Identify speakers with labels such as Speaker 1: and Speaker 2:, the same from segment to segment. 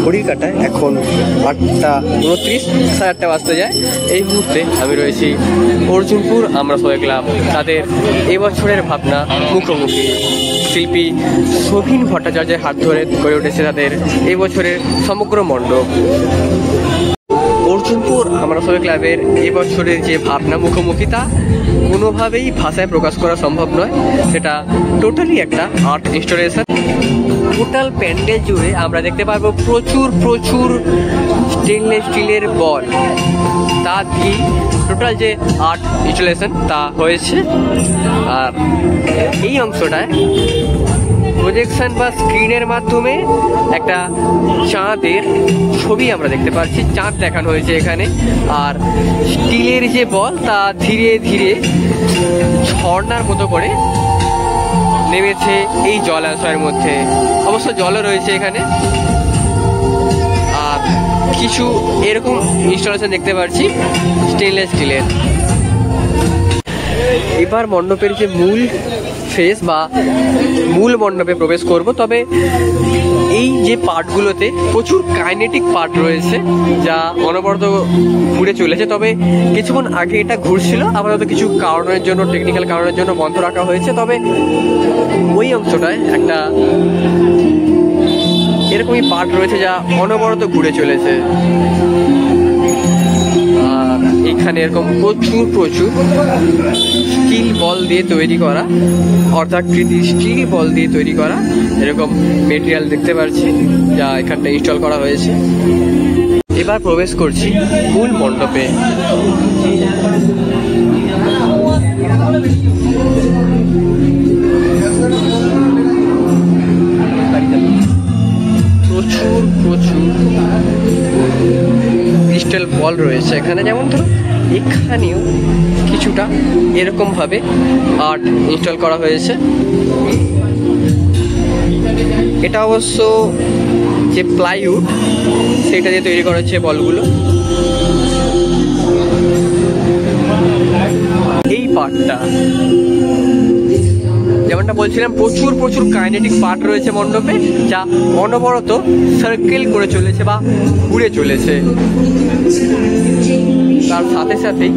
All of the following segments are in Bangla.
Speaker 1: ঘড়ির কাঁটায় এখন 8:29, 8:30 বাজতে যায়। এই মুহূর্তে আমি রয়েছি অর্জুনপুর আমরা সবাই ক্লাব তাদের এবছরের ভাবনা মুখোমুখি। শিল্পী শোভিন ভট্টাচার্যের হাত ধরে গড়ে উঠেছে তাদের এবছরের সমগ্র মণ্ডপ। অর্জুনপুর আমরা সবাই ক্লাবের এবছরের যে ভাবনা মুখোমুখি তা কোনোভাবেই ভাষায় প্রকাশ করা সম্ভব নয়। সেটা টোটালি একটা আর্ট ইনস্টলেশন। টোটাল প্যান্ডেল জুড়ে আমরা দেখতে পারবো প্রচুর প্রচুর স্টেনলেস স্টিলের বল। তা দিয়ে টোটাল যে আর্ট ইনস্টলেশন তা হয়েছে। আর এই অংশটায় প্রজেকশন বা স্ক্রিনের মাধ্যমে একটা চাঁদের ছবি আমরা দেখতে পাচ্ছি। চাঁদ দেখানো হয়েছে এখানে। আর স্টিলের যে বল তা ধীরে ধীরে ঝর্ণার মতো করে নেমেছে এই জলাশয়ের মধ্যে। অবশ্য জলও রয়েছে এখানে। আর কিছু এরকম ইনস্টলেশন দেখতে পাচ্ছি স্টেনলেস স্টিলের। এবার মণ্ডপের যে মূল ফেস বা মূল মণ্ডপে প্রবেশ করব। তবে এই যে পার্টগুলোতে প্রচুর কাইনেটিক পার্ট রয়েছে যা অনবরত ঘুরে চলেছে। তবে কিছুক্ষণ আগে এটা ঘুরছিল, আপাতত কিছু কারণের জন্য, টেকনিক্যাল কারণের জন্য বন্ধ রাখা হয়েছে। তবে ওই অংশটায় একটা এরকমই পার্ট রয়েছে যা অনবরত ঘুরে চলেছে। আর এখানে এরকম প্রচুর প্রচুর স্টিল বল দিয়ে তৈরি করা, অর্ধাকৃতি স্টিল বল দিয়ে তৈরি করা এরকম মেটেরিয়াল দেখতে পাচ্ছি যা এখানটা ইনস্টল করা হয়েছে। এবার প্রবেশ করছি মূল মণ্ডপে। প্রচুর প্রচুর ক্রিস্টাল বল রয়েছে এখানে। যেমন ধরো এখানেও কিছুটা এরকম ভাবে আর্ট ইনস্টল করা হয়েছে। এটা অবশ্য যে প্লাইউড সেটা দিয়ে তৈরি করা হচ্ছে বলগুলো। এই পার্টটা যেমনটা বলছিলাম প্রচুর প্রচুর কাইনেটিক পার্ট রয়েছে মণ্ডপে যা অনবরত সার্কেল করে চলেছে বা ঘুরে চলেছে। তার সাথে সাথেই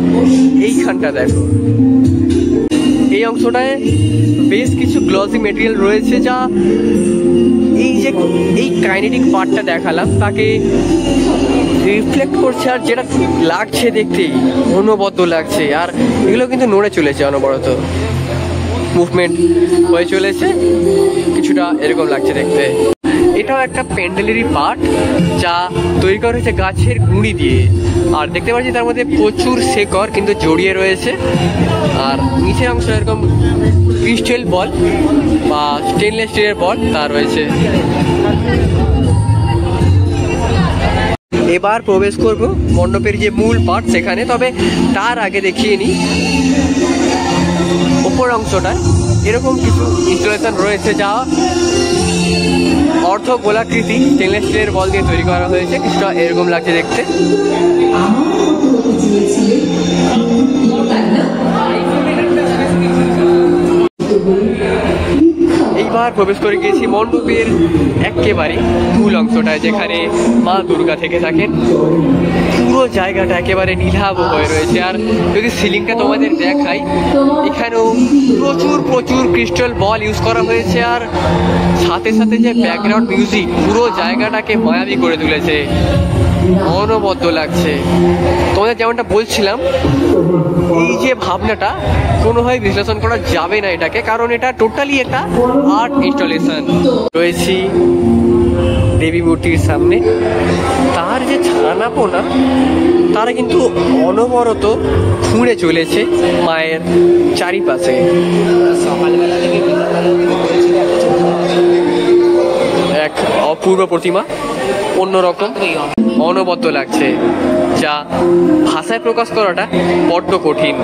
Speaker 1: এইখানটা দেখো, এই অংশটায় বেশ কিছু গ্লসি মেটেরিয়াল রয়েছে যা এই কাইনেটিক পার্টটা দেখালাম তাকে রিফ্লেক্ট করছে। আর যেটা লাগছে দেখতেই অনবদ্য লাগছে। আর এগুলো কিন্তু নড়ে চলেছে, অনবরত মুভমেন্ট হয়ে চলেছে। কিছুটা এরকম লাগছে দেখতে। এটাও একটা প্যান্ডেলেরই পার্ট যা তৈরি করা হয়েছে গাছের গুঁড়ি দিয়ে। আর দেখতে পাচ্ছি তার মধ্যে প্রচুর শেকড় কিন্তু জড়িয়ে রয়েছে। আর নিচের অংশ এরকম ক্রিস্টাল বল বা স্টেনলেস স্টিলের বল তা রয়েছে। এবার প্রবেশ করব মণ্ডপের যে মূল পার্ট সেখানে। তবে তার আগে দেখিয়ে নিই উপর অংশটায় এরকম কিছু ইনস্টলেশন রয়েছে যা অর্ধ গোলাকৃতি স্টেনলেস স্টিলের বল দিয়ে তৈরি করা হয়েছে। কিছুটা এরকম লাগছে দেখতে। এইবার প্রবেশ করে গিয়েছি মণ্ডপের একেবারে মূল অংশটায় যেখানে মা দুর্গা থেকে থাকেন। পুরো জায়গাটা একেবারে নীলাভ হয়ে রয়েছে। আর যদি সিলিংটা তোমাদের দেখাই, এখানেও প্রচুর প্রচুর ক্রিস্টাল বল ইউজ করা হয়েছে। আর সাথে সাথে যে ব্যাকগ্রাউন্ড মিউজিক পুরো জায়গাটাকে মায়াবী করে তুলেছে, অনবদ্য লাগছে। তোমাদের যেমনটা বলছিলাম, এই যে ভাবনাটা কোনোভাবে বিশ্লেষণ করা যাবে না এটাকে, কারণ এটা টোটালি একটা আর্ট ইনস্টলেশন। রয়েছি দেবী মূর্তির সামনে। তার যে ছানাপোনা তারা কিন্তু অনবরত ঘুরে চলেছে মায়ের চারিপাশে। এক অপূর্ব প্রতিমা, অন্যরকম অনবদ্য লাগছে, যা ভাষায় প্রকাশ করাটা বড্ড কঠিন।